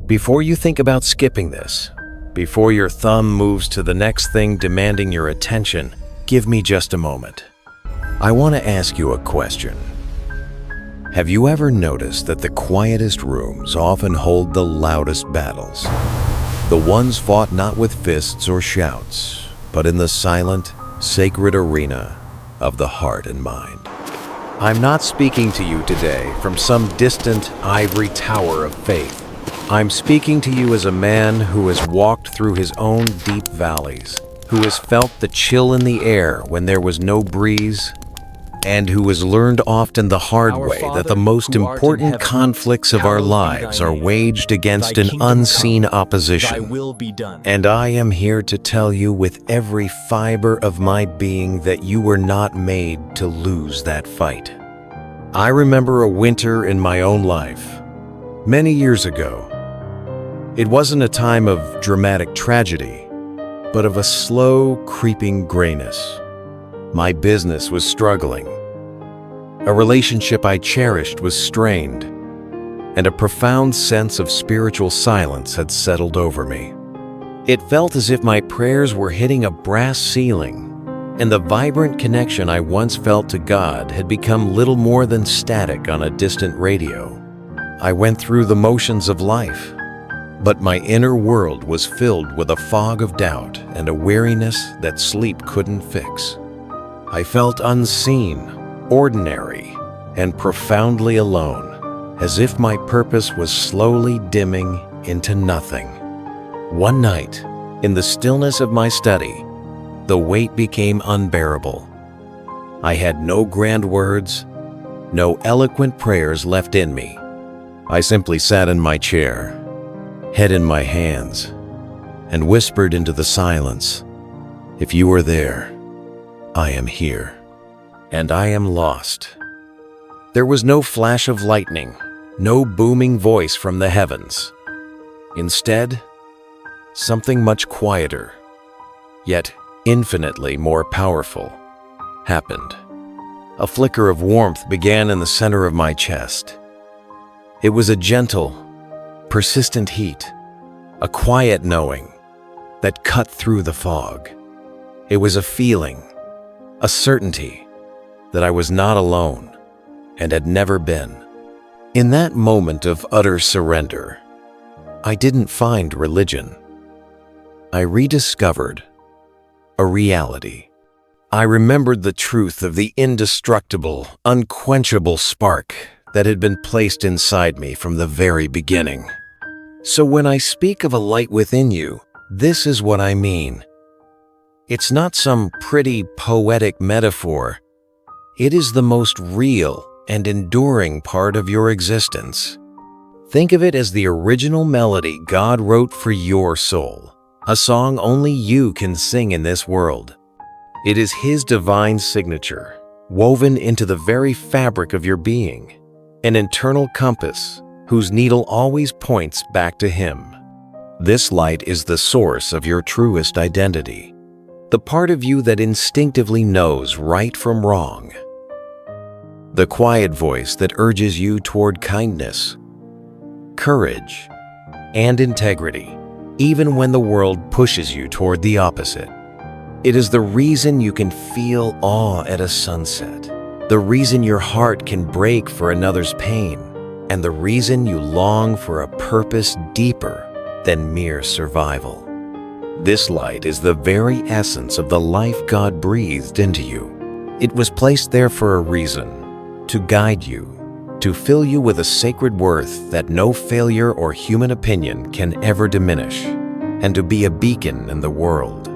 Before you think about skipping this, before your thumb moves to the next thing demanding your attention, give me just a moment. I want to ask you a question. Have you ever noticed that the quietest rooms often hold the loudest battles? The ones fought not with fists or shouts, but in the silent, sacred arena of the heart and mind. I'm not speaking to you today from some distant ivory tower of faith. I'm speaking to you as a man who has walked through his own deep valleys, who has felt the chill in the air when there was no breeze, and who has learned often the hard way that the most important conflicts of our lives are waged against an unseen opposition. And I am here to tell you with every fiber of my being that you were not made to lose that fight. I remember a winter in my own life, many years ago. It wasn't a time of dramatic tragedy, but of a slow, creeping grayness. My business was struggling. A relationship I cherished was strained, and a profound sense of spiritual silence had settled over me. It felt as if my prayers were hitting a brass ceiling, and the vibrant connection I once felt to God had become little more than static on a distant radio. I went through the motions of life, but my inner world was filled with a fog of doubt and a weariness that sleep couldn't fix. I felt unseen, ordinary, and profoundly alone, as if my purpose was slowly dimming into nothing. One night, in the stillness of my study, the weight became unbearable. I had no grand words, no eloquent prayers left in me. I simply sat in my chair, head in my hands, and whispered into the silence, "If you are there, I am here, and I am lost." There was no flash of lightning, no booming voice from the heavens. Instead, something much quieter, yet infinitely more powerful, happened. A flicker of warmth began in the center of my chest. It was a gentle, persistent heat, a quiet knowing that cut through the fog. It was a feeling, a certainty that I was not alone and had never been. In that moment of utter surrender, I didn't find religion. I rediscovered a reality. I remembered the truth of the indestructible, unquenchable spark that had been placed inside me from the very beginning. So when I speak of a light within you, this is what I mean. It's not some pretty poetic metaphor. It is the most real and enduring part of your existence. Think of it as the original melody God wrote for your soul, a song only you can sing in this world. It is His divine signature, woven into the very fabric of your being, an internal compass whose needle always points back to Him. This light is the source of your truest identity, the part of you that instinctively knows right from wrong, the quiet voice that urges you toward kindness, courage, and integrity, even when the world pushes you toward the opposite. It is the reason you can feel awe at a sunset, the reason your heart can break for another's pain, and the reason you long for a purpose deeper than mere survival. This light is the very essence of the life God breathed into you. It was placed there for a reason, to guide you, to fill you with a sacred worth that no failure or human opinion can ever diminish, and to be a beacon in the world.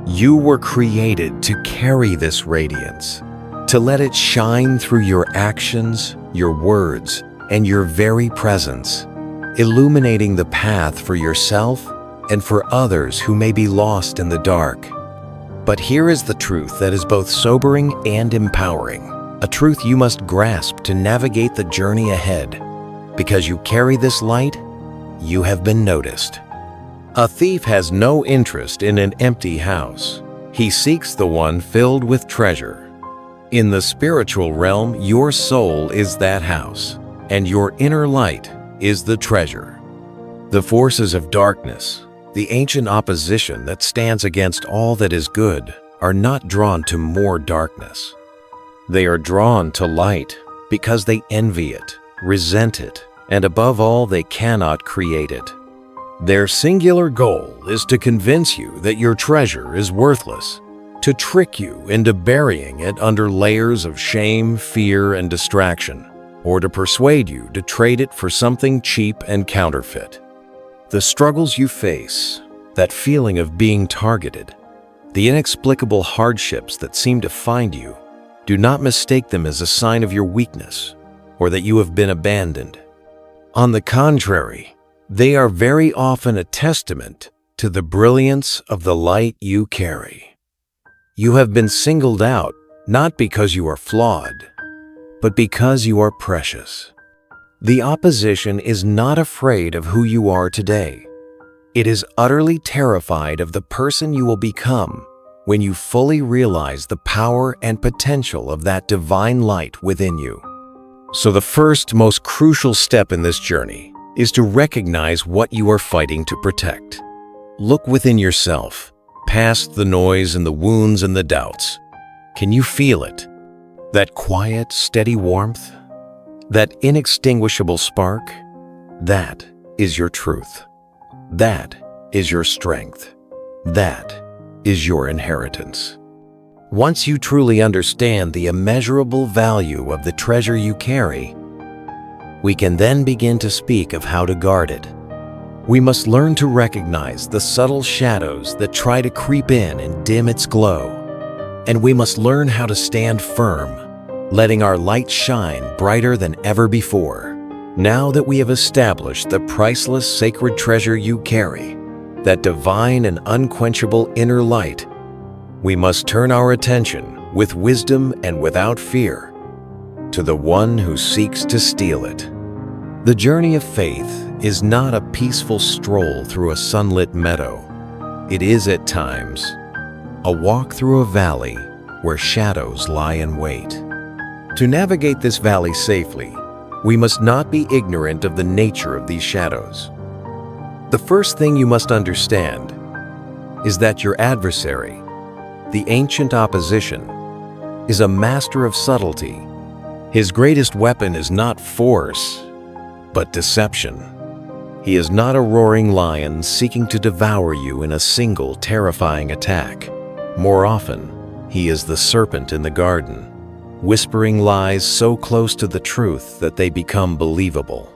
You were created to carry this radiance, to let it shine through your actions, your words, and your very presence, illuminating the path for yourself and for others who may be lost in the dark. But here is the truth that is both sobering and empowering, a truth you must grasp to navigate the journey ahead. Because you carry this light, you have been noticed. A thief has no interest in an empty house. He seeks the one filled with treasure. In the spiritual realm, your soul is that house, and your inner light is the treasure. The forces of darkness, the ancient opposition that stands against all that is good, are not drawn to more darkness. They are drawn to light because they envy it, resent it, and above all, they cannot create it. Their singular goal is to convince you that your treasure is worthless, to trick you into burying it under layers of shame, fear, and distraction, or to persuade you to trade it for something cheap and counterfeit. The struggles you face, that feeling of being targeted, the inexplicable hardships that seem to find you, do not mistake them as a sign of your weakness or that you have been abandoned. On the contrary, they are very often a testament to the brilliance of the light you carry. You have been singled out not because you are flawed, but because you are precious. The opposition is not afraid of who you are today. It is utterly terrified of the person you will become when you fully realize the power and potential of that divine light within you. So the first, most crucial step in this journey is to recognize what you are fighting to protect. Look within yourself, past the noise and the wounds and the doubts. Can you feel it? That quiet, steady warmth? That inextinguishable spark? That is your truth. That is your strength. That is your inheritance. Once you truly understand the immeasurable value of the treasure you carry, we can then begin to speak of how to guard it. We must learn to recognize the subtle shadows that try to creep in and dim its glow. And we must learn how to stand firm, letting our light shine brighter than ever before. Now that we have established the priceless sacred treasure you carry, that divine and unquenchable inner light, we must turn our attention with wisdom and without fear to the one who seeks to steal it. The journey of faith is not a peaceful stroll through a sunlit meadow. It is at times a walk through a valley where shadows lie in wait. To navigate this valley safely, we must not be ignorant of the nature of these shadows. The first thing you must understand is that your adversary, the ancient opposition, is a master of subtlety. His greatest weapon is not force, but deception. He is not a roaring lion seeking to devour you in a single terrifying attack. More often, he is the serpent in the garden, whispering lies so close to the truth that they become believable.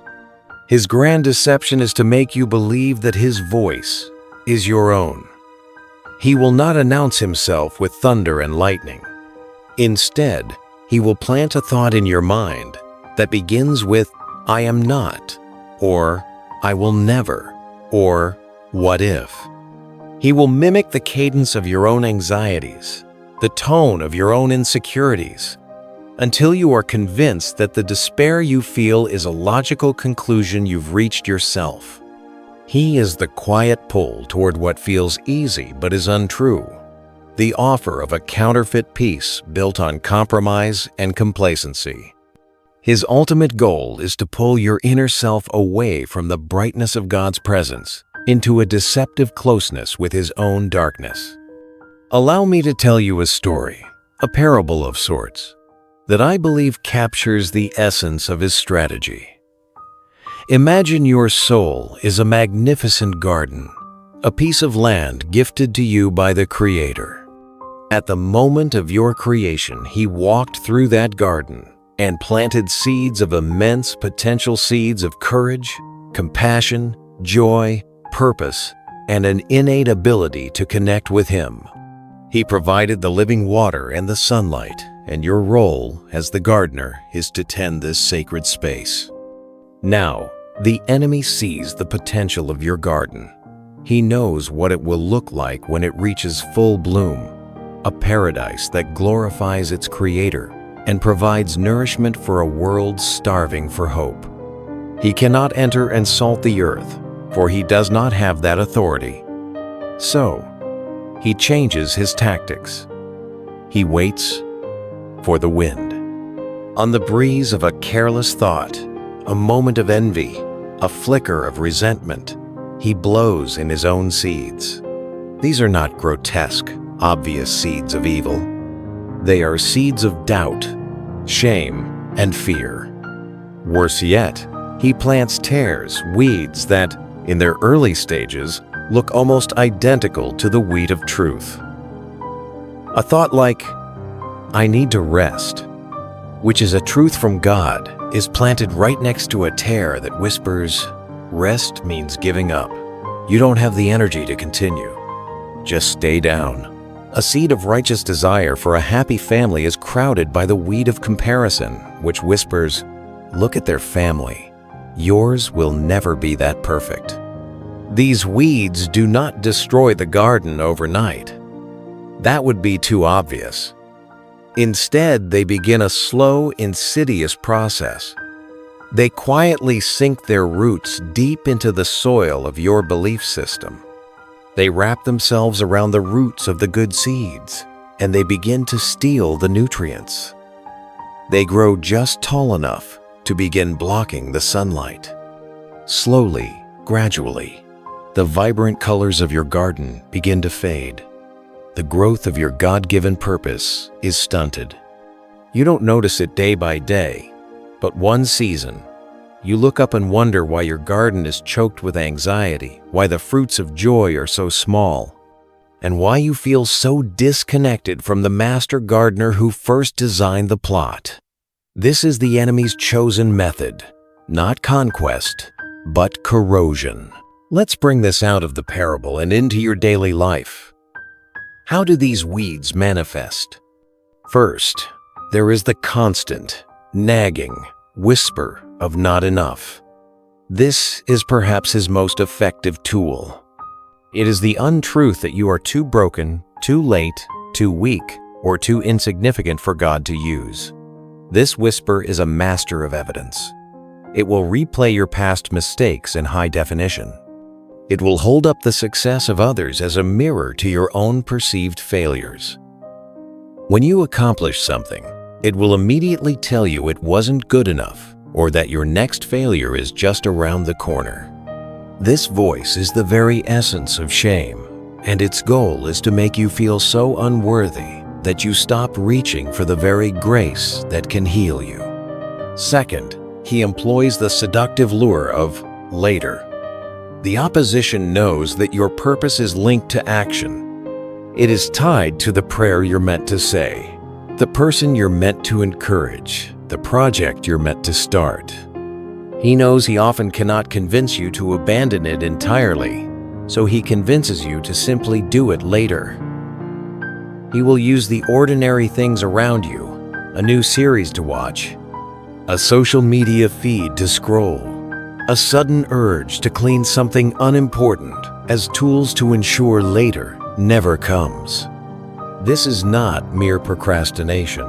His grand deception is to make you believe that his voice is your own. He will not announce himself with thunder and lightning. Instead, he will plant a thought in your mind that begins with, "I am not," or "I will never," or "what if." He will mimic the cadence of your own anxieties, the tone of your own insecurities, until you are convinced that the despair you feel is a logical conclusion you've reached yourself. He is the quiet pull toward what feels easy but is untrue, the offer of a counterfeit peace built on compromise and complacency. His ultimate goal is to pull your inner self away from the brightness of God's presence into a deceptive closeness with His own darkness. Allow me to tell you a story, a parable of sorts, that I believe captures the essence of his strategy. Imagine your soul is a magnificent garden, a piece of land gifted to you by the Creator. At the moment of your creation, He walked through that garden and planted seeds of immense potential, seeds of courage, compassion, joy, purpose, and an innate ability to connect with Him. He provided the living water and the sunlight, and your role as the gardener is to tend this sacred space. Now, the enemy sees the potential of your garden. He knows what it will look like when it reaches full bloom, a paradise that glorifies its Creator and provides nourishment for a world starving for hope. He cannot enter and salt the earth, for he does not have that authority. So, he changes his tactics. He waits for the wind. On the breeze of a careless thought, a moment of envy, a flicker of resentment, he blows in his own seeds. These are not grotesque, obvious seeds of evil. They are seeds of doubt, shame, and fear. Worse yet, he plants tares, weeds that, in their early stages, look almost identical to the wheat of truth. A thought like, "I need to rest," which is a truth from God, is planted right next to a tare that whispers, "Rest means giving up. You don't have the energy to continue. Just stay down." A seed of righteous desire for a happy family is crowded by the weed of comparison, which whispers, "Look at their family. Yours will never be that perfect." These weeds do not destroy the garden overnight. That would be too obvious. Instead, they begin a slow, insidious process. They quietly sink their roots deep into the soil of your belief system. They wrap themselves around the roots of the good seeds, and they begin to steal the nutrients. They grow just tall enough to begin blocking the sunlight. Slowly, gradually, the vibrant colors of your garden begin to fade. The growth of your God-given purpose is stunted. You don't notice it day by day, but one season, you look up and wonder why your garden is choked with anxiety, why the fruits of joy are so small, and why you feel so disconnected from the master gardener who first designed the plot. This is the enemy's chosen method, not conquest, but corrosion. Let's bring this out of the parable and into your daily life. How do these weeds manifest? First, there is the constant, nagging whisper of not enough. This is perhaps his most effective tool. It is the untruth that you are too broken, too late, too weak, or too insignificant for God to use. This whisper is a master of evidence. It will replay your past mistakes in high definition. It will hold up the success of others as a mirror to your own perceived failures. When you accomplish something, it will immediately tell you it wasn't good enough or that your next failure is just around the corner. This voice is the very essence of shame, and its goal is to make you feel so unworthy that you stop reaching for the very grace that can heal you. Second, he employs the seductive lure of later. The opposition knows that your purpose is linked to action. It is tied to the prayer you're meant to say, the person you're meant to encourage, the project you're meant to start. He knows he often cannot convince you to abandon it entirely, so he convinces you to simply do it later. He will use the ordinary things around you, a new series to watch, a social media feed to scroll, a sudden urge to clean something unimportant as tools to ensure later never comes. This is not mere procrastination.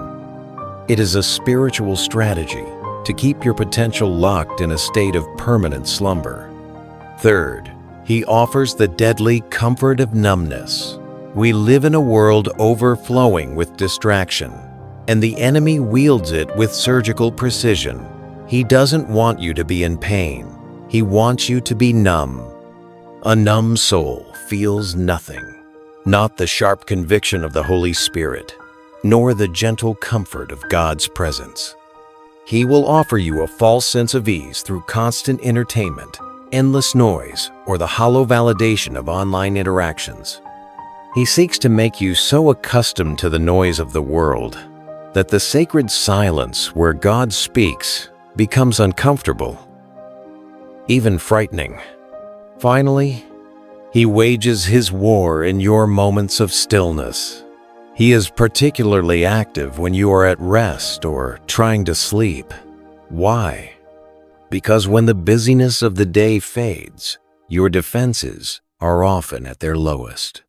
It is a spiritual strategy to keep your potential locked in a state of permanent slumber. Third, he offers the deadly comfort of numbness. We live in a world overflowing with distraction, and the enemy wields it with surgical precision. He doesn't want you to be in pain. He wants you to be numb. A numb soul feels nothing, not the sharp conviction of the Holy Spirit, nor the gentle comfort of God's presence. He will offer you a false sense of ease through constant entertainment, endless noise, or the hollow validation of online interactions. He seeks to make you so accustomed to the noise of the world that the sacred silence where God speaks becomes uncomfortable, even frightening. Finally, he wages his war in your moments of stillness. He is particularly active when you are at rest or trying to sleep. Why? Because when the busyness of the day fades, your defenses are often at their lowest.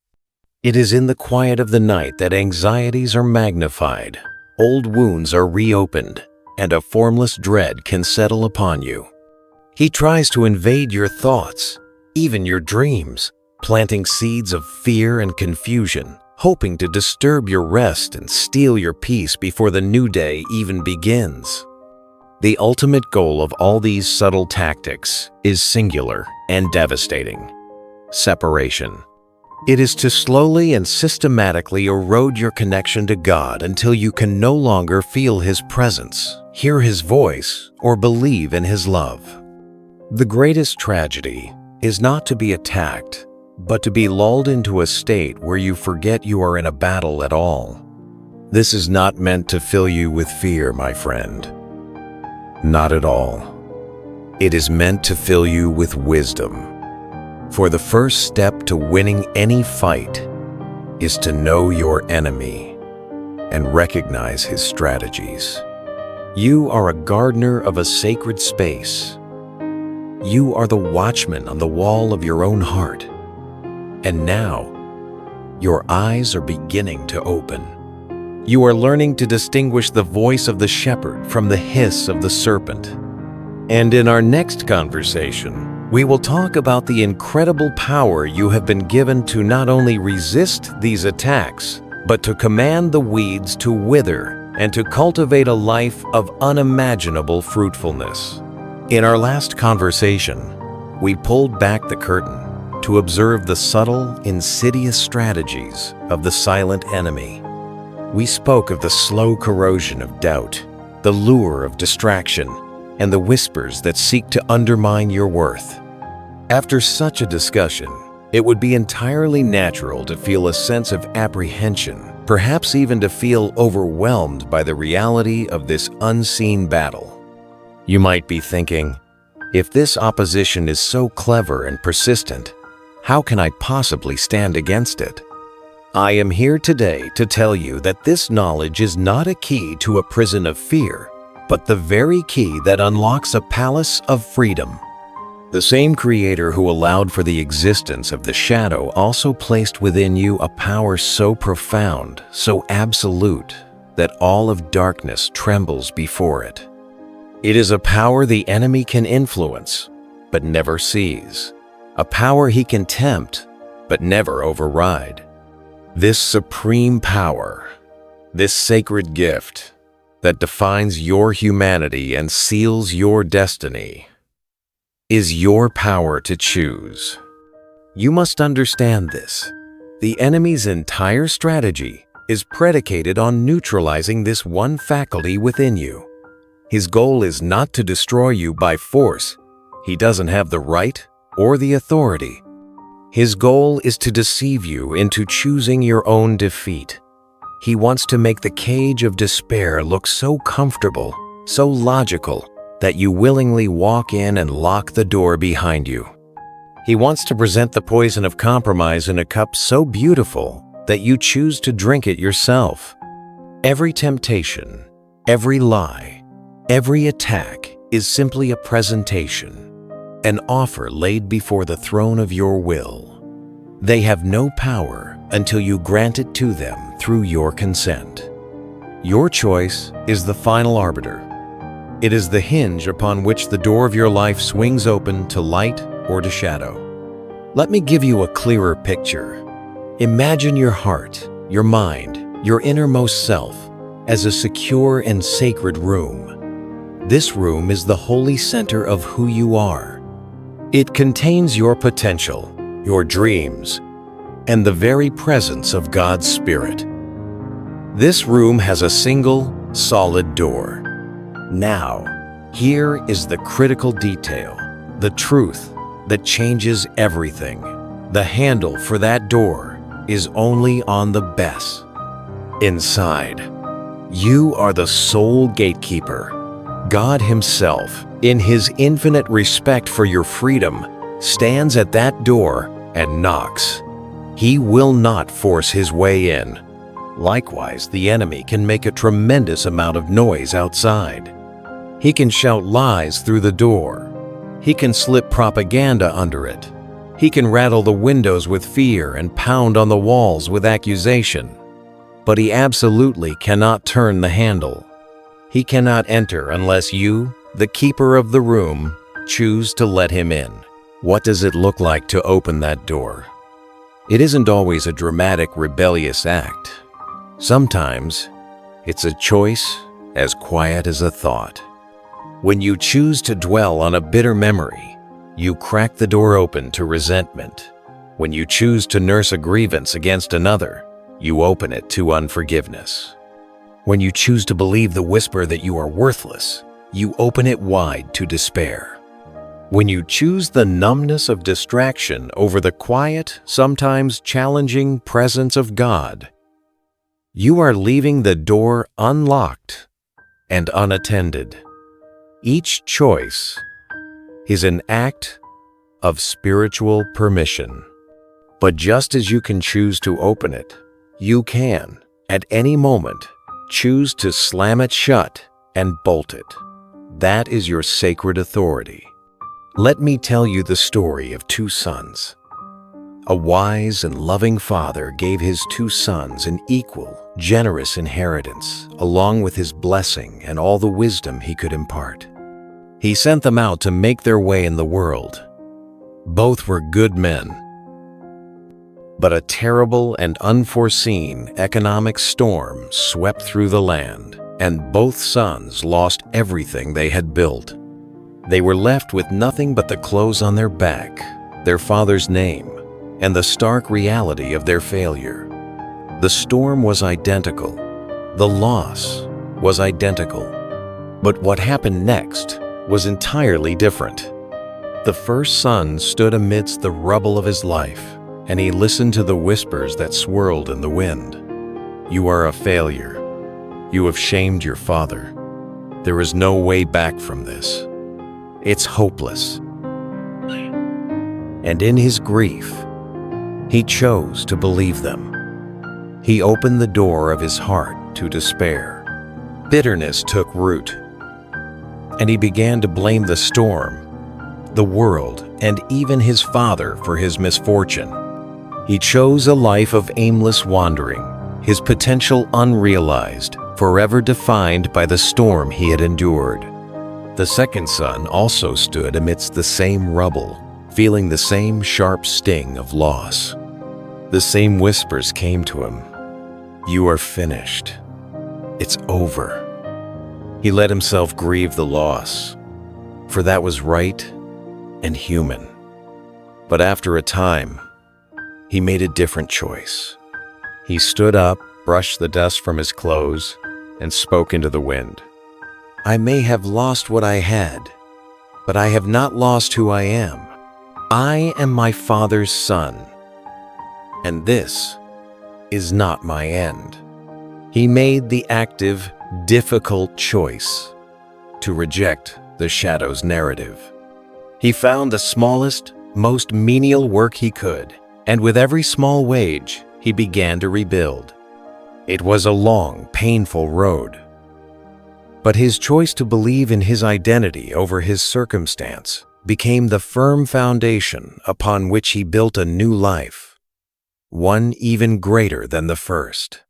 It is in the quiet of the night that anxieties are magnified, old wounds are reopened, and a formless dread can settle upon you. He tries to invade your thoughts, even your dreams, planting seeds of fear and confusion, hoping to disturb your rest and steal your peace before the new day even begins. The ultimate goal of all these subtle tactics is singular and devastating. separation. It is to slowly and systematically erode your connection to God until you can no longer feel His presence, hear His voice, or believe in His love. The greatest tragedy is not to be attacked, but to be lulled into a state where you forget you are in a battle at all. This is not meant to fill you with fear, my friend. Not at all. It is meant to fill you with wisdom. For the first step to winning any fight is to know your enemy and recognize his strategies. You are a gardener of a sacred space. You are the watchman on the wall of your own heart. And now, your eyes are beginning to open. You are learning to distinguish the voice of the shepherd from the hiss of the serpent. And in our next conversation, we will talk about the incredible power you have been given to not only resist these attacks, but to command the weeds to wither and to cultivate a life of unimaginable fruitfulness. In our last conversation, we pulled back the curtain to observe the subtle, insidious strategies of the silent enemy. We spoke of the slow corrosion of doubt, the lure of distraction, and the whispers that seek to undermine your worth. After such a discussion, it would be entirely natural to feel a sense of apprehension, perhaps even to feel overwhelmed by the reality of this unseen battle. You might be thinking, if this opposition is so clever and persistent, how can I possibly stand against it? I am here today to tell you that this knowledge is not a key to a prison of fear, but the very key that unlocks a palace of freedom. The same Creator who allowed for the existence of the shadow also placed within you a power so profound, so absolute, that all of darkness trembles before it. It is a power the enemy can influence, but never sees. A power he can tempt, but never override. This supreme power, this sacred gift, that defines your humanity and seals your destiny, is your power to choose. You must understand this. The enemy's entire strategy is predicated on neutralizing this one faculty within you. His goal is not to destroy you by force. He doesn't have the right or the authority. His goal is to deceive you into choosing your own defeat. He wants to make the cage of despair look so comfortable, so logical, that you willingly walk in and lock the door behind you. He wants to present the poison of compromise in a cup so beautiful that you choose to drink it yourself. Every temptation, every lie, every attack is simply a presentation, an offer laid before the throne of your will. They have no power until you grant it to them through your consent. Your choice is the final arbiter. It is the hinge upon which the door of your life swings open to light or to shadow. Let me give you a clearer picture. Imagine your heart, your mind, your innermost self as a secure and sacred room. This room is the holy center of who you are. It contains your potential, your dreams, and the very presence of God's Spirit. This room has a single, solid door. Now, here is the critical detail, the truth that changes everything. The handle for that door is only on the best. Inside, you are the sole gatekeeper. God Himself, in His infinite respect for your freedom, stands at that door and knocks. He will not force his way in. Likewise, the enemy can make a tremendous amount of noise outside. He can shout lies through the door. He can slip propaganda under it. He can rattle the windows with fear and pound on the walls with accusation. But he absolutely cannot turn the handle. He cannot enter unless you, the keeper of the room, choose to let him in. What does it look like to open that door? It isn't always a dramatic, rebellious act. Sometimes, it's a choice as quiet as a thought. When you choose to dwell on a bitter memory, you crack the door open to resentment. When you choose to nurse a grievance against another, you open it to unforgiveness. When you choose to believe the whisper that you are worthless, you open it wide to despair. When you choose the numbness of distraction over the quiet, sometimes challenging presence of God, you are leaving the door unlocked and unattended. Each choice is an act of spiritual permission. But just as you can choose to open it, you can, at any moment, choose to slam it shut and bolt it. That is your sacred authority. Let me tell you the story of two sons. A wise and loving father gave his two sons an equal, generous inheritance, along with his blessing and all the wisdom he could impart. He sent them out to make their way in the world. Both were good men. But a terrible and unforeseen economic storm swept through the land, and both sons lost everything they had built. They were left with nothing but the clothes on their back, their father's name, and the stark reality of their failure. The storm was identical. The loss was identical. But what happened next was entirely different. The first son stood amidst the rubble of his life, and he listened to the whispers that swirled in the wind. You are a failure. You have shamed your father. There is no way back from this. It's hopeless. And in his grief, he chose to believe them. He opened the door of his heart to despair. Bitterness took root, and he began to blame the storm, the world, and even his father for his misfortune. He chose a life of aimless wandering, his potential unrealized, forever defined by the storm he had endured. The second son also stood amidst the same rubble, feeling the same sharp sting of loss. The same whispers came to him. You are finished. It's over. He let himself grieve the loss, for that was right and human. But after a time, he made a different choice. He stood up, brushed the dust from his clothes, and spoke into the wind. I may have lost what I had, but I have not lost who I am. I am my Father's son, and this is not my end. He made the active, difficult choice to reject the shadow's narrative. He found the smallest, most menial work he could, and with every small wage, he began to rebuild. It was a long, painful road. But his choice to believe in his identity over his circumstance became the firm foundation upon which he built a new life, one even greater than the first.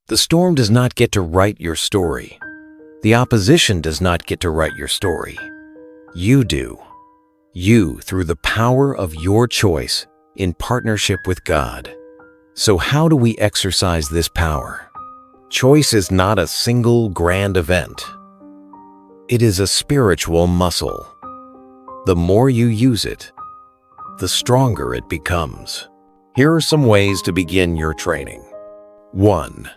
The storm does not get to write your story. The opposition does not get to write your story. You do. You, through the power of your choice, in partnership with God. So how do we exercise this power? Choice is not a single grand event. It is a spiritual muscle. The more you use it, the stronger it becomes. Here are some ways to begin your training. 1.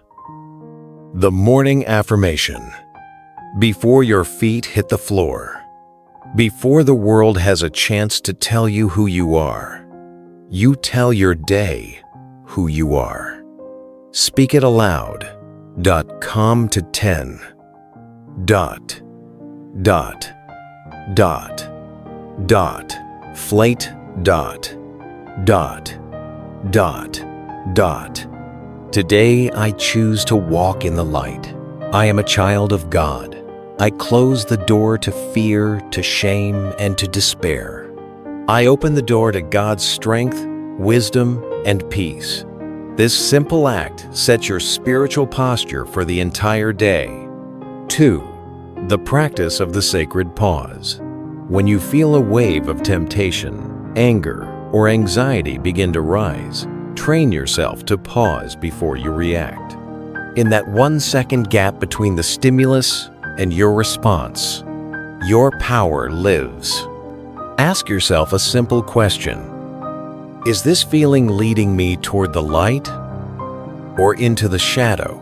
The morning affirmation. Before your feet hit the floor, before the world has a chance to tell you who you are, you tell your day who you are. Speak it aloud. Come to 10. Flate. Today I choose to walk in the light. I am a child of God. I close the door to fear, to shame, and to despair. I open the door to God's strength, wisdom, and peace. This simple act sets your spiritual posture for the entire day. 2. The practice of the sacred pause. When you feel a wave of temptation, anger, or anxiety begin to rise, train yourself to pause before you react. In that 1-second gap between the stimulus and your response, your power lives. Ask yourself a simple question. Is this feeling leading me toward the light or into the shadow?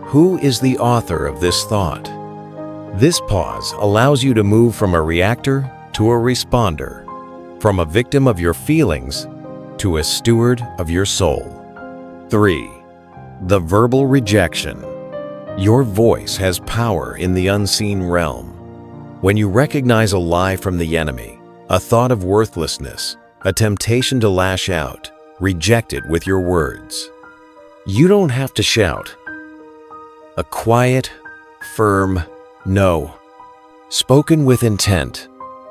Who is the author of this thought? This pause allows you to move from a reactor to a responder, from a victim of your feelings to a steward of your soul. 3. The verbal rejection. Your voice has power in the unseen realm. When you recognize a lie from the enemy, a thought of worthlessness, a temptation to lash out, reject it with your words. You don't have to shout. A quiet, firm no, spoken with intent,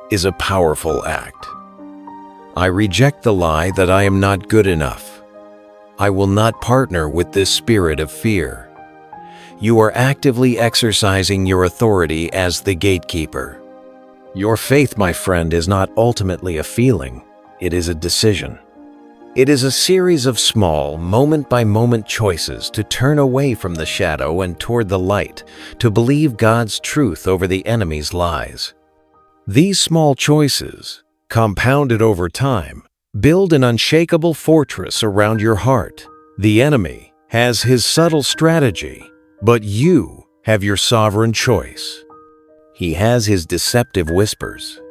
is a powerful act. I reject the lie that I am not good enough. I will not partner with this spirit of fear. You are actively exercising your authority as the gatekeeper. Your faith, my friend, is not ultimately a feeling. It is a decision. It is a series of small, moment-by-moment choices to turn away from the shadow and toward the light, to believe God's truth over the enemy's lies. These small choices, compounded over time, build an unshakable fortress around your heart. The enemy has his subtle strategy, but you have your sovereign choice. He has his deceptive whispers,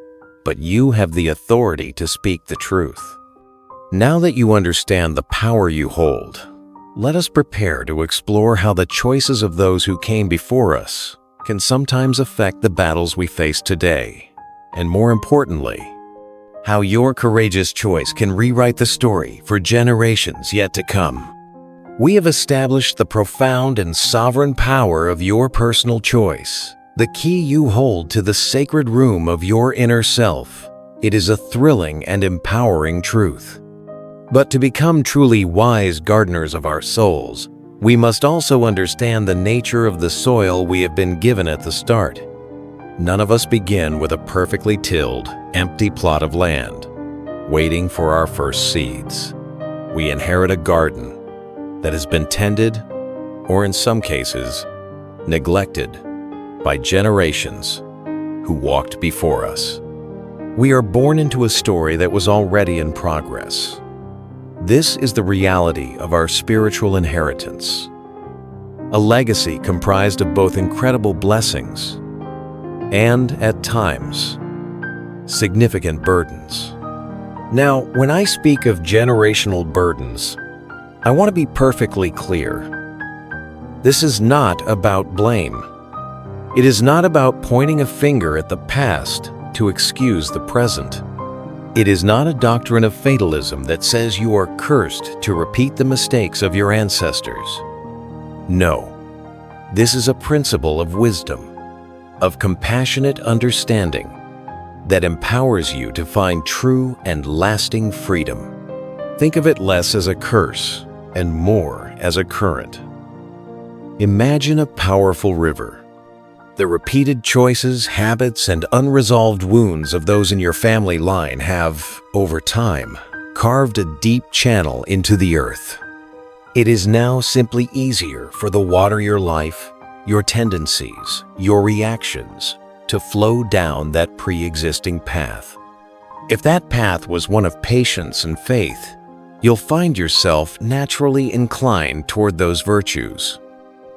but you have the authority to speak the truth. Now that you understand the power you hold, let us prepare to explore how the choices of those who came before us can sometimes affect the battles we face today, and more importantly, how your courageous choice can rewrite the story for generations yet to come. We have established the profound and sovereign power of your personal choice, the key you hold to the sacred room of your inner self. It is a thrilling and empowering truth. But to become truly wise gardeners of our souls, we must also understand the nature of the soil we have been given at the start. None of us begin with a perfectly tilled, empty plot of land, waiting for our first seeds. We inherit a garden that has been tended, or in some cases, neglected by generations who walked before us. We are born into a story that was already in progress. This is the reality of our spiritual inheritance, a legacy comprised of both incredible blessings and, at times, significant burdens. Now, when I speak of generational burdens, I want to be perfectly clear. This is not about blame. It is not about pointing a finger at the past to excuse the present. It is not a doctrine of fatalism that says you are cursed to repeat the mistakes of your ancestors. No, this is a principle of wisdom, of compassionate understanding that empowers you to find true and lasting freedom. Think of it less as a curse and more as a current. Imagine a powerful river. The repeated choices, habits, and unresolved wounds of those in your family line have, over time, carved a deep channel into the earth. It is now simply easier for the water your life, your tendencies, your reactions, to flow down that pre-existing path. If that path was one of patience and faith, you'll find yourself naturally inclined toward those virtues.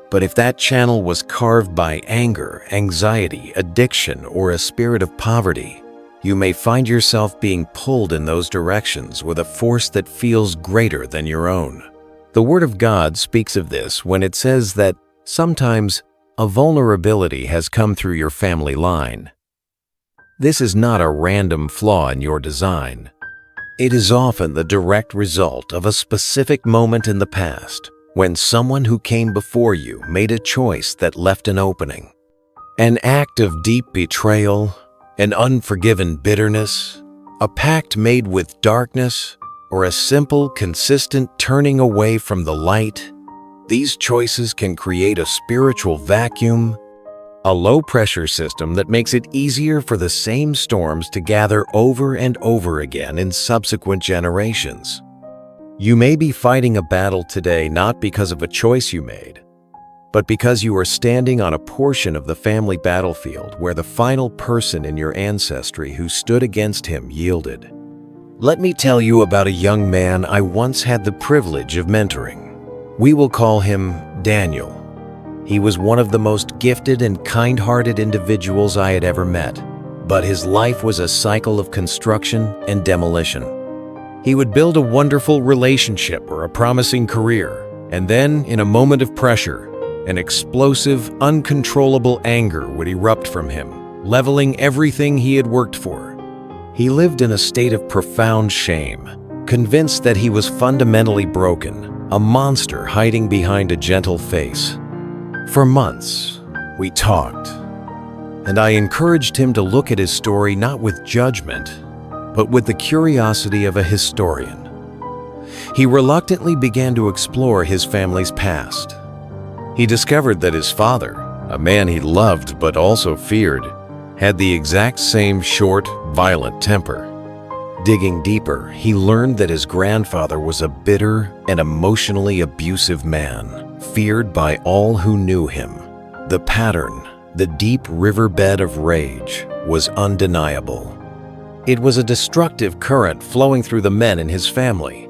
But if that channel was carved by anger, anxiety, addiction, or a spirit of poverty, you may find yourself being pulled in those directions with a force that feels greater than your own. The Word of God speaks of this when it says that sometimes a vulnerability has come through your family line. This is not a random flaw in your design. It is often the direct result of a specific moment in the past, when someone who came before you made a choice that left an opening. An act of deep betrayal, an unforgiven bitterness, a pact made with darkness, or a simple, consistent turning away from the light. These choices can create a spiritual vacuum, a low-pressure system that makes it easier for the same storms to gather over and over again in subsequent generations. You may be fighting a battle today not because of a choice you made, but because you are standing on a portion of the family battlefield where the final person in your ancestry who stood against him yielded. Let me tell you about a young man I once had the privilege of mentoring. We will call him Daniel. He was one of the most gifted and kind-hearted individuals I had ever met, but his life was a cycle of construction and demolition. He would build a wonderful relationship or a promising career, and then, in a moment of pressure, an explosive, uncontrollable anger would erupt from him, leveling everything he had worked for. He lived in a state of profound shame, convinced that he was fundamentally broken, a monster hiding behind a gentle face. For months, we talked, and I encouraged him to look at his story not with judgment, but with the curiosity of a historian. He reluctantly began to explore his family's past. He discovered that his father, a man he loved but also feared, had the exact same short, violent temper. Digging deeper, he learned that his grandfather was a bitter and emotionally abusive man, feared by all who knew him. The pattern, the deep riverbed of rage, was undeniable. It was a destructive current flowing through the men in his family.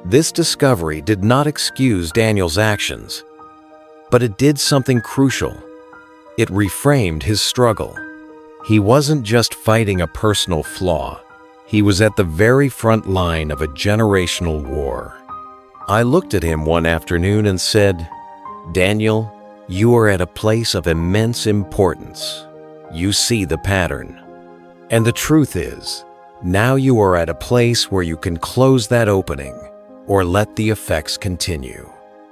This discovery did not excuse Daniel's actions, but it did something crucial. It reframed his struggle. He wasn't just fighting a personal flaw. He was at the very front line of a generational war. I looked at him one afternoon and said, "Daniel, you are at a place of immense importance. You see the pattern. And the truth is, now you are at a place where you can close that opening or let the effects continue.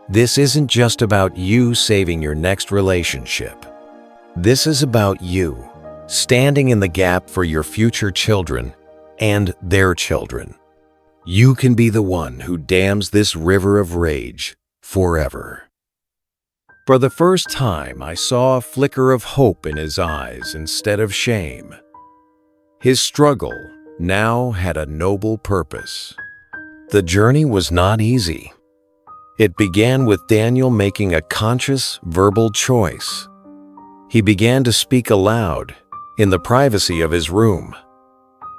This isn't just about you saving your next relationship. This is about you standing in the gap for your future children and their children. You can be the one who dams this river of rage forever." For the first time, I saw a flicker of hope in his eyes instead of shame. His struggle now had a noble purpose. The journey was not easy. It began with Daniel making a conscious verbal choice. He began to speak aloud in the privacy of his room.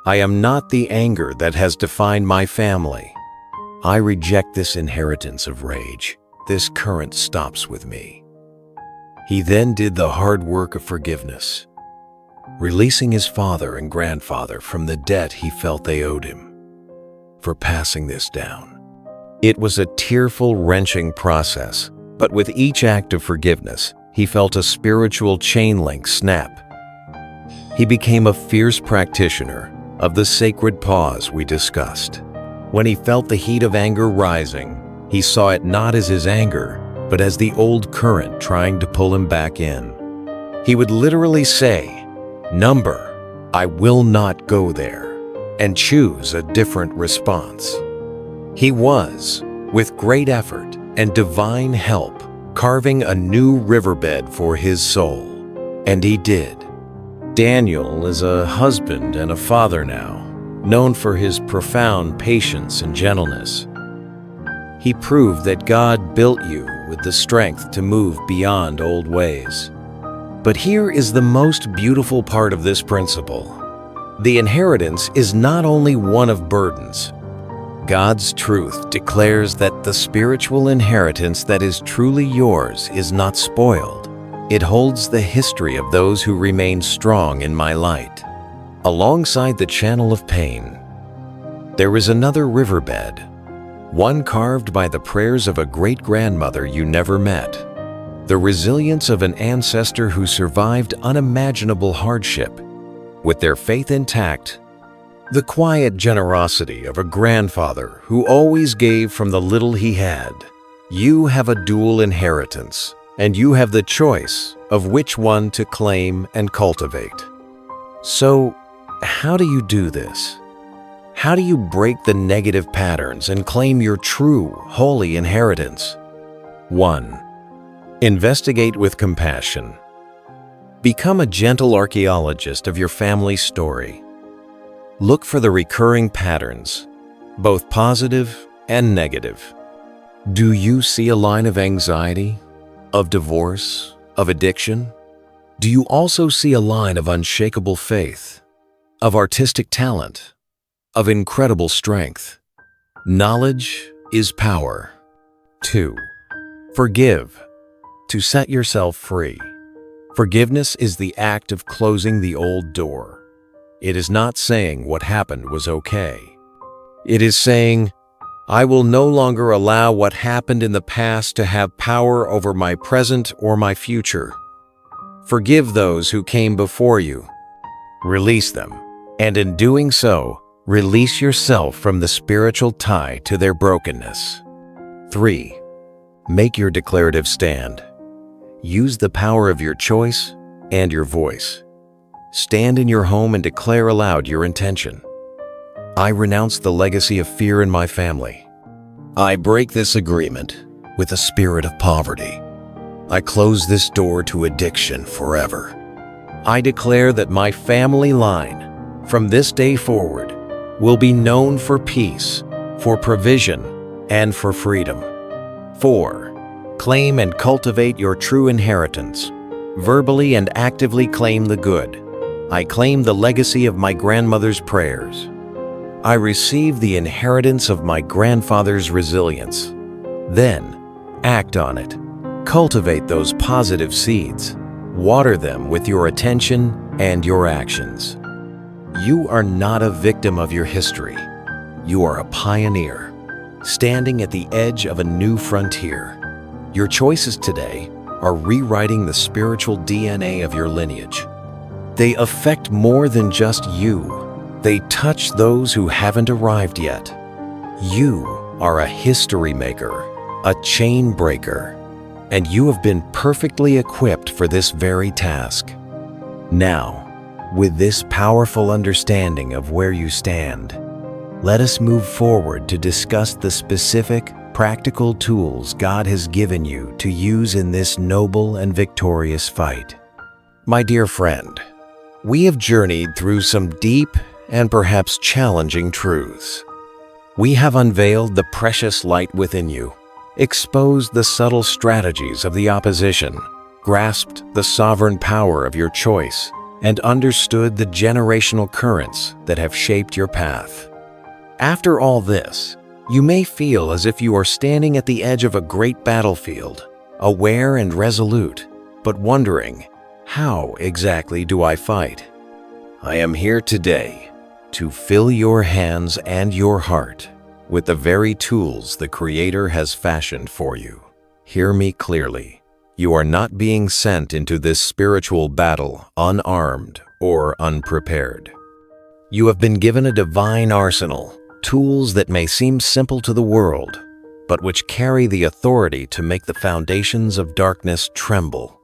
"I am not the anger that has defined my family. I reject this inheritance of rage. This current stops with me." He then did the hard work of forgiveness, releasing his father and grandfather from the debt he felt they owed him for passing this down. It was a tearful, wrenching process, but with each act of forgiveness, he felt a spiritual chain link snap. He became a fierce practitioner of the sacred pause we discussed. When he felt the heat of anger rising, he saw it not as his anger, but as the old current trying to pull him back in. He would literally say, "Number, I will not go there," and choose a different response. He was, with great effort and divine help, carving a new riverbed for his soul. And he did. Daniel is a husband and a father now, known for his profound patience and gentleness. He proved that God built you with the strength to move beyond old ways. But here is the most beautiful part of this principle. The inheritance is not only one of burdens. God's truth declares that the spiritual inheritance that is truly yours is not spoiled. It holds the history of those who remain strong in my light. Alongside the channel of pain, there is another riverbed, one carved by the prayers of a great-grandmother you never met, the resilience of an ancestor who survived unimaginable hardship, with their faith intact, the quiet generosity of a grandfather who always gave from the little he had. You have a dual inheritance, and you have the choice of which one to claim and cultivate. So, how do you do this? How do you break the negative patterns and claim your true, holy inheritance? 1. Investigate with compassion. Become a gentle archaeologist of your family's story. Look for the recurring patterns, both positive and negative. Do you see a line of anxiety, of divorce, of addiction? Do you also see a line of unshakable faith, of artistic talent, of incredible strength. Knowledge is power. 2. Forgive, to set yourself free. Forgiveness is the act of closing the old door. It is not saying what happened was okay. It is saying, I will no longer allow what happened in the past to have power over my present or my future. Forgive those who came before you. Release them, and in doing so, release yourself from the spiritual tie to their brokenness. 3. Make your declarative stand. Use the power of your choice and your voice. Stand in your home and declare aloud your intention. I renounce the legacy of fear in my family. I break this agreement with a spirit of poverty. I close this door to addiction forever. I declare that my family line, from this day forward, will be known for peace, for provision, and for freedom. 4. Claim and cultivate your true inheritance. Verbally and actively claim the good. I claim the legacy of my grandmother's prayers. I receive the inheritance of my grandfather's resilience. Then, act on it. Cultivate those positive seeds. Water them with your attention and your actions. You are not a victim of your history. You are a pioneer, standing at the edge of a new frontier. Your choices today are rewriting the spiritual DNA of your lineage. They affect more than just you. They touch those who haven't arrived yet. You are a history maker, a chain breaker, and you have been perfectly equipped for this very task. Now, with this powerful understanding of where you stand, let us move forward to discuss the specific, practical tools God has given you to use in this noble and victorious fight. My dear friend, we have journeyed through some deep and perhaps challenging truths. We have unveiled the precious light within you, exposed the subtle strategies of the opposition, grasped the sovereign power of your choice, and understood the generational currents that have shaped your path. After all this, you may feel as if you are standing at the edge of a great battlefield, aware and resolute, but wondering, how exactly do I fight? I am here today to fill your hands and your heart with the very tools the Creator has fashioned for you. Hear me clearly. You are not being sent into this spiritual battle unarmed or unprepared. You have been given a divine arsenal, tools that may seem simple to the world, but which carry the authority to make the foundations of darkness tremble.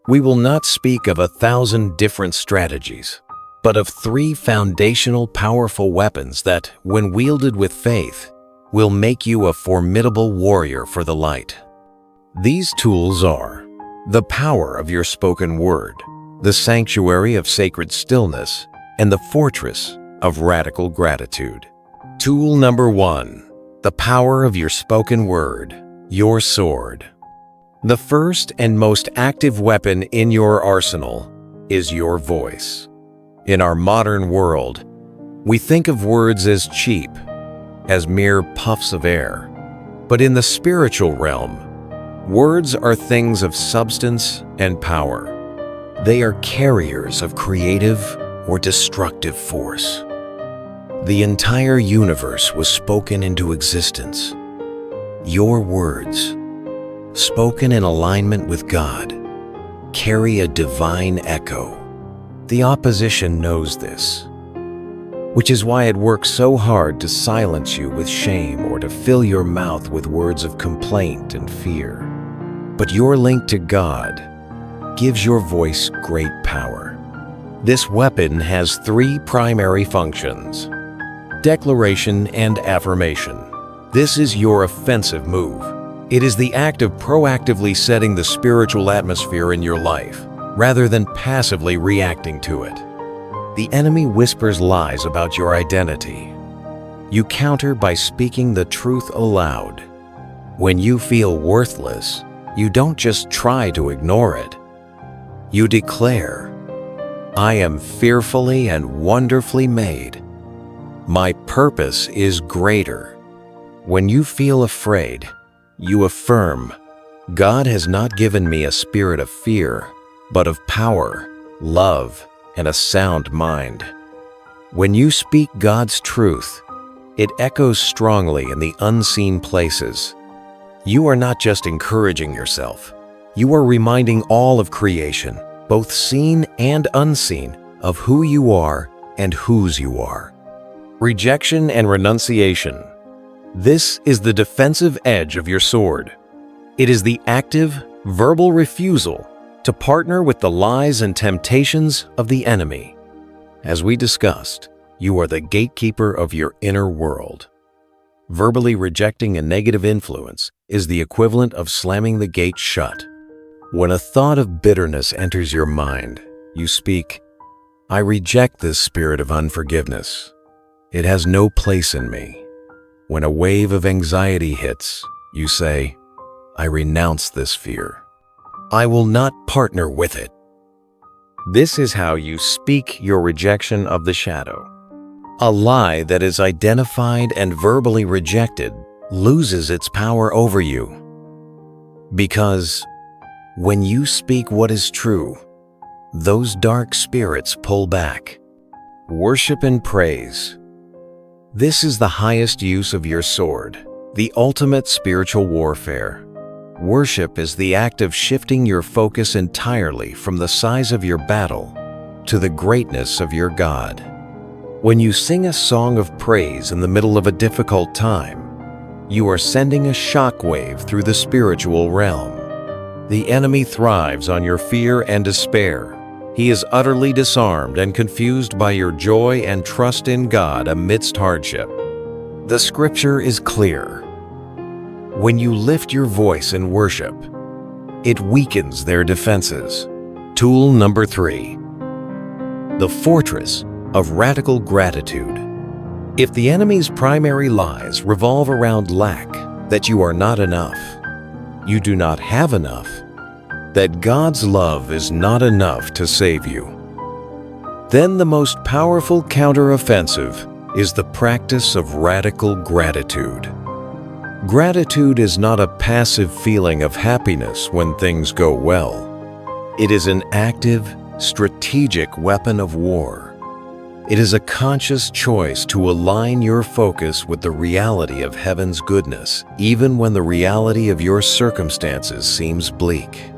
We will not speak of 1,000 different strategies, but of 3 foundational powerful weapons that, when wielded with faith, will make you a formidable warrior for the light. These tools are the power of your spoken word, the sanctuary of sacred stillness, and the fortress of radical gratitude. Tool number 1, the power of your spoken word, your sword. The first and most active weapon in your arsenal is your voice. In our modern world, we think of words as cheap, as mere puffs of air. But in the spiritual realm, words are things of substance and power. They are carriers of creative or destructive force. The entire universe was spoken into existence. Your words, spoken in alignment with God, carry a divine echo. The opposition knows this, which is why it works so hard to silence you with shame or to fill your mouth with words of complaint and fear. But your link to God gives your voice great power. This weapon has 3 primary functions: declaration and affirmation. This is your offensive move. It is the act of proactively setting the spiritual atmosphere in your life, rather than passively reacting to it. The enemy whispers lies about your identity. You counter by speaking the truth aloud. When you feel worthless, you don't just try to ignore it. You declare, I am fearfully and wonderfully made. My purpose is greater. When you feel afraid, you affirm, God has not given me a spirit of fear, but of power, love, and a sound mind. When you speak God's truth, it echoes strongly in the unseen places. You are not just encouraging yourself. You are reminding all of creation, both seen and unseen, of who you are and whose you are. Rejection and renunciation. This is the defensive edge of your sword. It is the active, verbal refusal to partner with the lies and temptations of the enemy. As we discussed, you are the gatekeeper of your inner world. Verbally rejecting a negative influence is the equivalent of slamming the gate shut. When a thought of bitterness enters your mind, you speak, I reject this spirit of unforgiveness. It has no place in me. When a wave of anxiety hits, you say, I renounce this fear. I will not partner with it. This is how you speak your rejection of the shadow. A lie that is identified and verbally rejected loses its power over you. Because when you speak what is true, those dark spirits pull back. Worship and praise. This is the highest use of your sword, the ultimate spiritual warfare. Worship is the act of shifting your focus entirely from the size of your battle to the greatness of your God. When you sing a song of praise in the middle of a difficult time, you are sending a shockwave through the spiritual realm. The enemy thrives on your fear and despair. He is utterly disarmed and confused by your joy and trust in God amidst hardship. The scripture is clear. When you lift your voice in worship, it weakens their defenses. Tool number 3. The fortress of radical gratitude. If the enemy's primary lies revolve around lack, that you are not enough, you do not have enough, that God's love is not enough to save you, then the most powerful counteroffensive is the practice of radical gratitude. Gratitude is not a passive feeling of happiness when things go well. It is an active, strategic weapon of war. It is a conscious choice to align your focus with the reality of heaven's goodness, even when the reality of your circumstances seems bleak.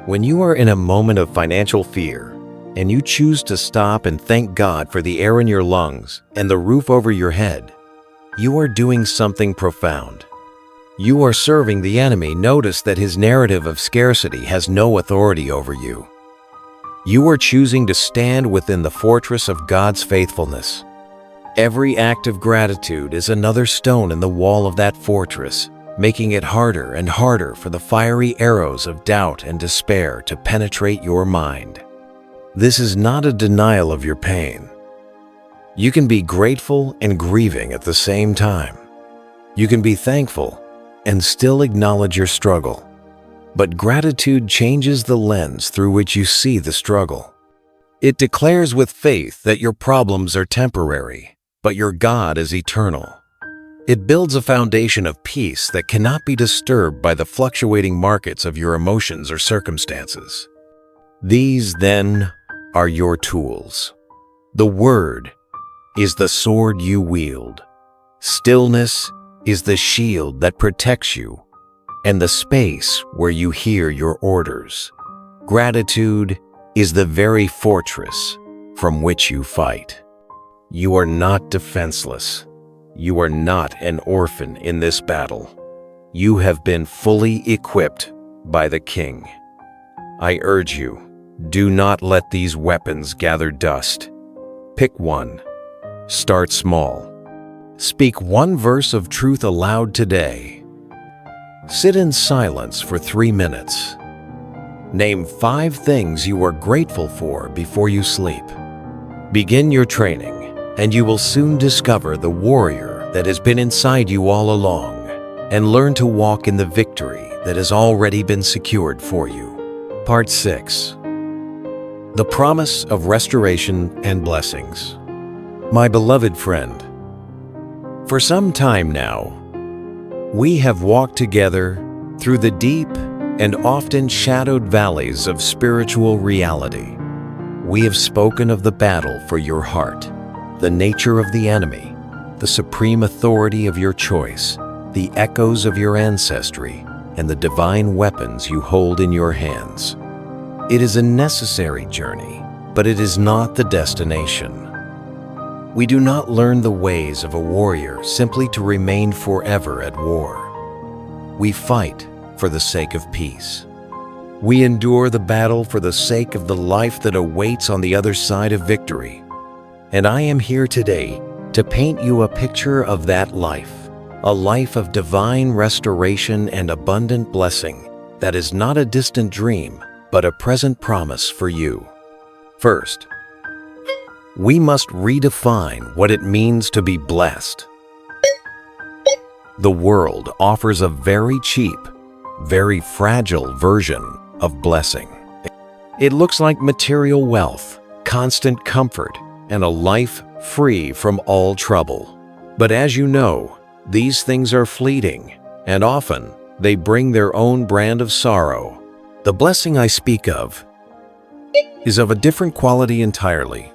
When you are in a moment of financial fear, and you choose to stop and thank God for the air in your lungs and the roof over your head, you are doing something profound. You are serving the enemy. Notice that his narrative of scarcity has no authority over you. You are choosing to stand within the fortress of God's faithfulness. Every act of gratitude is another stone in the wall of that fortress, making it harder and harder for the fiery arrows of doubt and despair to penetrate your mind. This is not a denial of your pain. You can be grateful and grieving at the same time. You can be thankful and still acknowledge your struggle. But gratitude changes the lens through which you see the struggle. It declares with faith that your problems are temporary, but your God is eternal. It builds a foundation of peace that cannot be disturbed by the fluctuating markets of your emotions or circumstances. These, then, are your tools. The Word is the sword you wield. Stillness is the shield that protects you, and the space where you hear your orders. Gratitude is the very fortress from which you fight. You are not defenseless. You are not an orphan in this battle. You have been fully equipped by the King. I urge you, do not let these weapons gather dust. Pick one. Start small. Speak one verse of truth aloud today. Sit in silence for 3 minutes. Name 5 things you are grateful for before you sleep. Begin your training, and you will soon discover the warrior that has been inside you all along, and learn to walk in the victory that has already been secured for you. Part 6. The Promise of Restoration and Blessings. My beloved friend, For some time now, we have walked together through the deep and often shadowed valleys of spiritual reality. We have spoken of the battle for your heart, the nature of the enemy, the supreme authority of your choice, the echoes of your ancestry, and the divine weapons you hold in your hands. It is a necessary journey, but it is not the destination. We do not learn the ways of a warrior simply to remain forever at war. We fight for the sake of peace. We endure the battle for the sake of the life that awaits on the other side of victory. And I am here today to paint you a picture of that life, a life of divine restoration and abundant blessing that is not a distant dream, but a present promise for you. First, we must redefine what it means to be blessed. The world offers a very cheap, very fragile version of blessing. It looks like material wealth, constant comfort, and a life free from all trouble. But as you know, these things are fleeting, and often they bring their own brand of sorrow. The blessing I speak of is of a different quality entirely.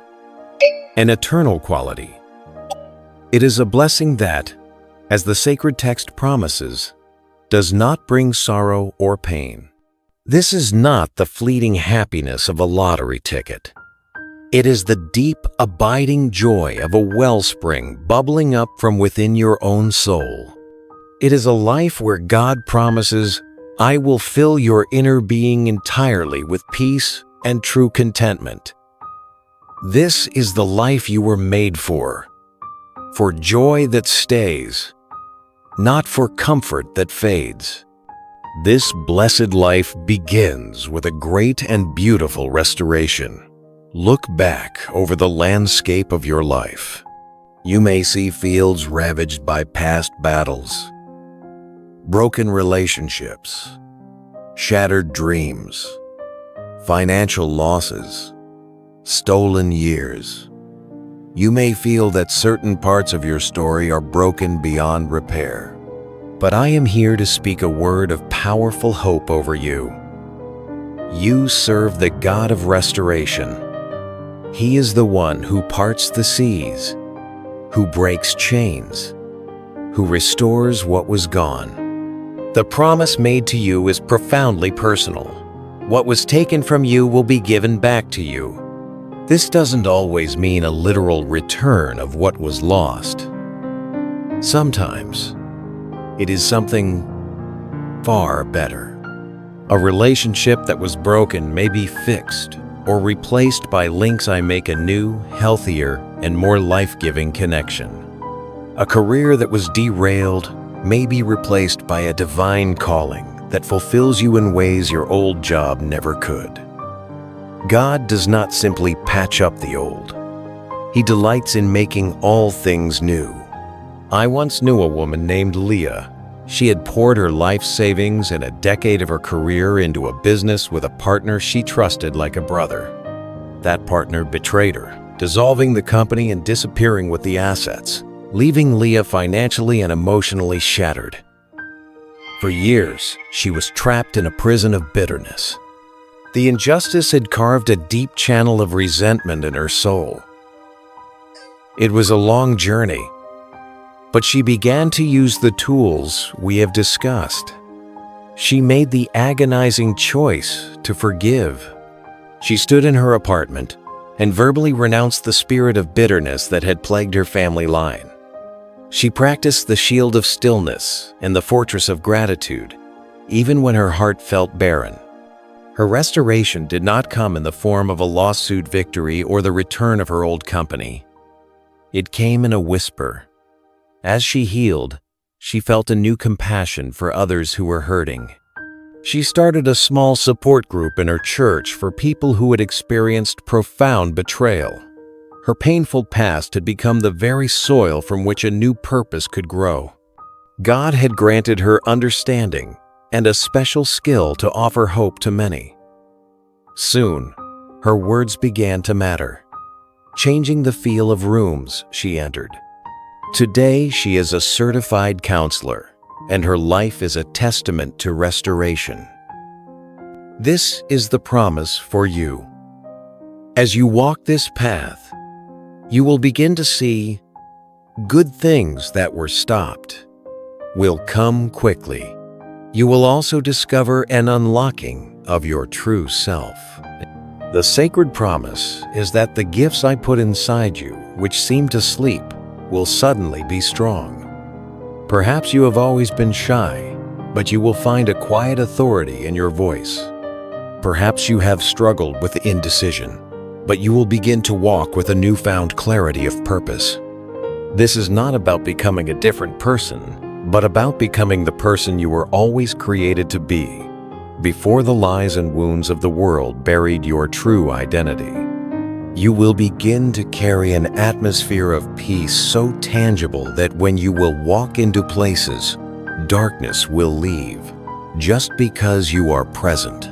An eternal quality. It is a blessing that, as the sacred text promises, does not bring sorrow or pain. This is not the fleeting happiness of a lottery ticket. It is the deep, abiding joy of a wellspring bubbling up from within your own soul. It is a life where God promises, "I will fill your inner being entirely with peace and true contentment." This is the life you were made for joy that stays, not for comfort that fades. This blessed life begins with a great and beautiful restoration. Look back over the landscape of your life. You may see fields ravaged by past battles, broken relationships, shattered dreams, financial losses, stolen years. You may feel that certain parts of your story are broken beyond repair. But I am here to speak a word of powerful hope over you. You serve the God of restoration. He is the one who parts the seas, who breaks chains, who restores what was gone. The promise made to you is profoundly personal. What was taken from you will be given back to you. This doesn't always mean a literal return of what was lost. Sometimes, it is something far better. A relationship that was broken may be fixed or replaced by links I make a new, healthier, and more life-giving connection. A career that was derailed may be replaced by a divine calling that fulfills you in ways your old job never could. God does not simply patch up the old. He delights in making all things new. I once knew a woman named Leah. She had poured her life savings and a decade of her career into a business with a partner she trusted like a brother. That partner betrayed her, dissolving the company and disappearing with the assets, leaving Leah financially and emotionally shattered. For years, she was trapped in a prison of bitterness. The injustice had carved a deep channel of resentment in her soul. It was a long journey, but she began to use the tools we have discussed. She made the agonizing choice to forgive. She stood in her apartment and verbally renounced the spirit of bitterness that had plagued her family line. She practiced the shield of stillness and the fortress of gratitude, even when her heart felt barren. Her restoration did not come in the form of a lawsuit victory or the return of her old company. It came in a whisper. As she healed, she felt a new compassion for others who were hurting. She started a small support group in her church for people who had experienced profound betrayal. Her painful past had become the very soil from which a new purpose could grow. God had granted her understanding and a special skill to offer hope to many. Soon, her words began to matter, changing the feel of rooms she entered. Today, she is a certified counselor, and her life is a testament to restoration. This is the promise for you. As you walk this path, you will begin to see good things that were stopped will come quickly. You will also discover an unlocking of your true self. The sacred promise is that the gifts I put inside you, which seem to sleep, will suddenly be strong. Perhaps you have always been shy, but you will find a quiet authority in your voice. Perhaps you have struggled with indecision, but you will begin to walk with a newfound clarity of purpose. This is not about becoming a different person, but about becoming the person you were always created to be, before the lies and wounds of the world buried your true identity. You will begin to carry an atmosphere of peace so tangible that when you will walk into places, darkness will leave, just because you are present.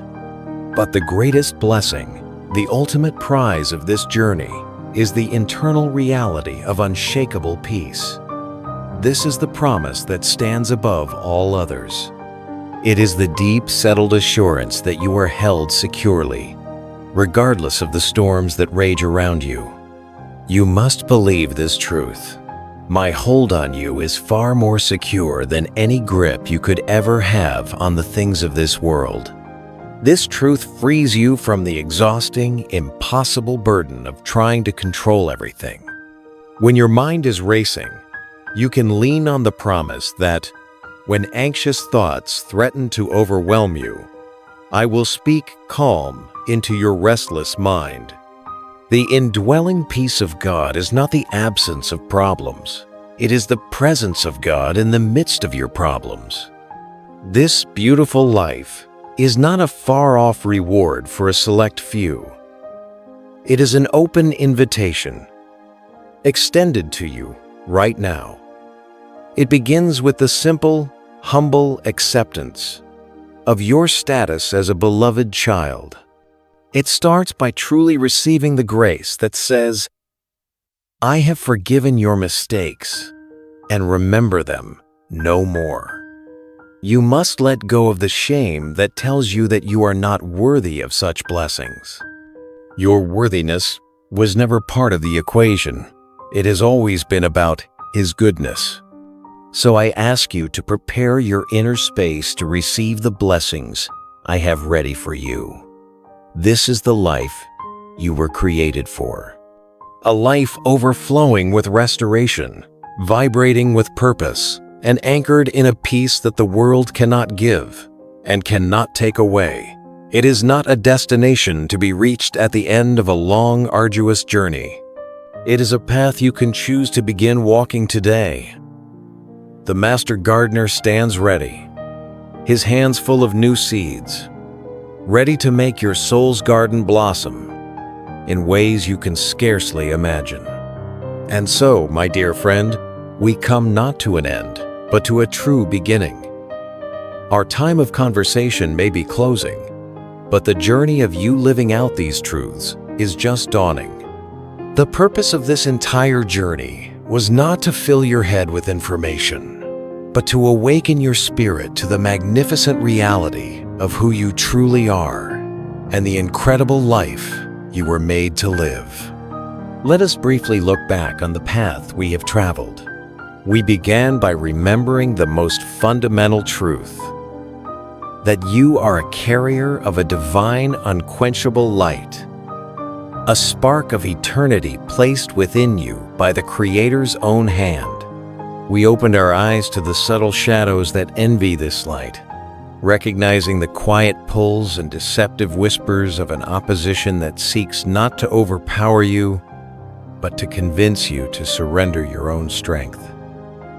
But the greatest blessing, the ultimate prize of this journey, is the internal reality of unshakable peace. This is the promise that stands above all others. It is the deep, settled assurance that you are held securely, regardless of the storms that rage around you. You must believe this truth. My hold on you is far more secure than any grip you could ever have on the things of this world. This truth frees you from the exhausting, impossible burden of trying to control everything. When your mind is racing, you can lean on the promise that, when anxious thoughts threaten to overwhelm you, I will speak calm into your restless mind. The indwelling peace of God is not the absence of problems. It is the presence of God in the midst of your problems. This beautiful life is not a far-off reward for a select few. It is an open invitation, extended to you right now. It begins with the simple, humble acceptance of your status as a beloved child. It starts by truly receiving the grace that says, I have forgiven your mistakes and remember them no more. You must let go of the shame that tells you that you are not worthy of such blessings. Your worthiness was never part of the equation. It has always been about His goodness. So I ask you to prepare your inner space to receive the blessings I have ready for you. This is the life you were created for. A life overflowing with restoration, vibrating with purpose, and anchored in a peace that the world cannot give and cannot take away. It is not a destination to be reached at the end of a long, arduous journey. It is a path you can choose to begin walking today. The Master Gardener stands ready, his hands full of new seeds, ready to make your soul's garden blossom in ways you can scarcely imagine. And so, my dear friend, we come not to an end, but to a true beginning. Our time of conversation may be closing, but the journey of you living out these truths is just dawning. The purpose of this entire journey was not to fill your head with information, but to awaken your spirit to the magnificent reality of who you truly are and the incredible life you were made to live. Let us briefly look back on the path we have traveled. We began by remembering the most fundamental truth, that you are a carrier of a divine, unquenchable light, a spark of eternity placed within you by the Creator's own hand. We opened our eyes to the subtle shadows that envy this light, recognizing the quiet pulls and deceptive whispers of an opposition that seeks not to overpower you, but to convince you to surrender your own strength.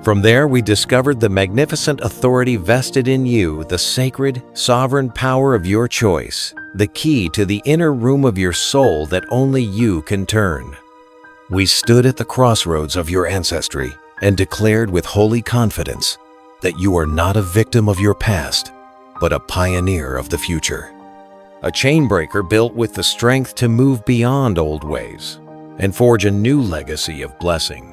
From there, we discovered the magnificent authority vested in you, the sacred, sovereign power of your choice, the key to the inner room of your soul that only you can turn. We stood at the crossroads of your ancestry and declared with holy confidence that you are not a victim of your past, but a pioneer of the future. A chain breaker built with the strength to move beyond old ways and forge a new legacy of blessing.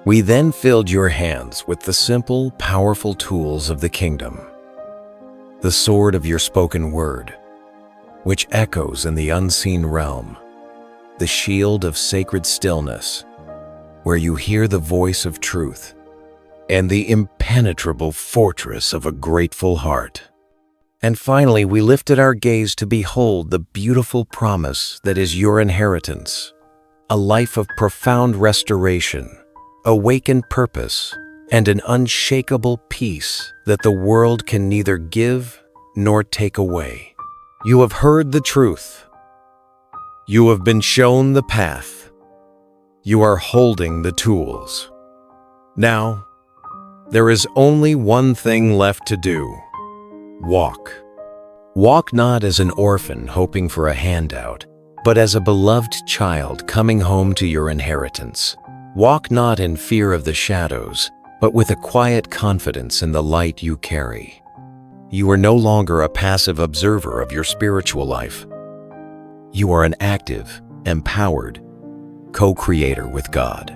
We then filled your hands with the simple, powerful tools of the kingdom. The sword of your spoken word, which echoes in the unseen realm. The shield of sacred stillness, where you hear the voice of truth. And the impenetrable fortress of a grateful heart. And finally, we lifted our gaze to behold the beautiful promise that is your inheritance. A life of profound restoration, awakened purpose, and an unshakable peace that the world can neither give nor take away. You have heard the truth. You have been shown the path. You are holding the tools. Now, there is only one thing left to do. Walk. Walk not as an orphan hoping for a handout, but as a beloved child coming home to your inheritance. Walk not in fear of the shadows, but with a quiet confidence in the light you carry. You are no longer a passive observer of your spiritual life. You are an active, empowered co-creator with God.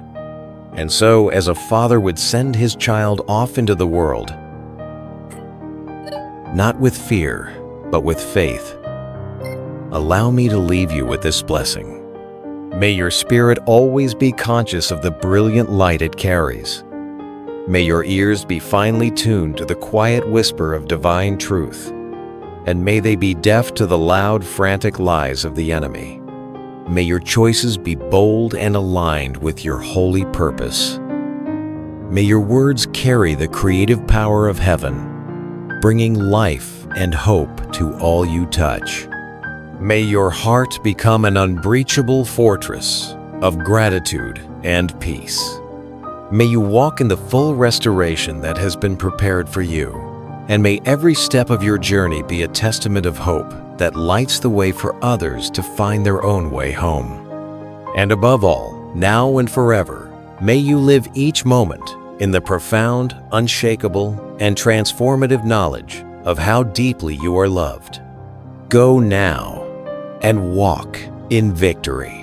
And so, as a father would send his child off into the world, not with fear, but with faith, allow me to leave you with this blessing. May your spirit always be conscious of the brilliant light it carries. May your ears be finely tuned to the quiet whisper of divine truth, and may they be deaf to the loud, frantic lies of the enemy. May your choices be bold and aligned with your holy purpose. May your words carry the creative power of heaven, bringing life and hope to all you touch. May your heart become an unbreachable fortress of gratitude and peace. May you walk in the full restoration that has been prepared for you, and may every step of your journey be a testament of hope that lights the way for others to find their own way home. And above all, now and forever, may you live each moment in the profound, unshakable, and transformative knowledge of how deeply you are loved. Go now and walk in victory.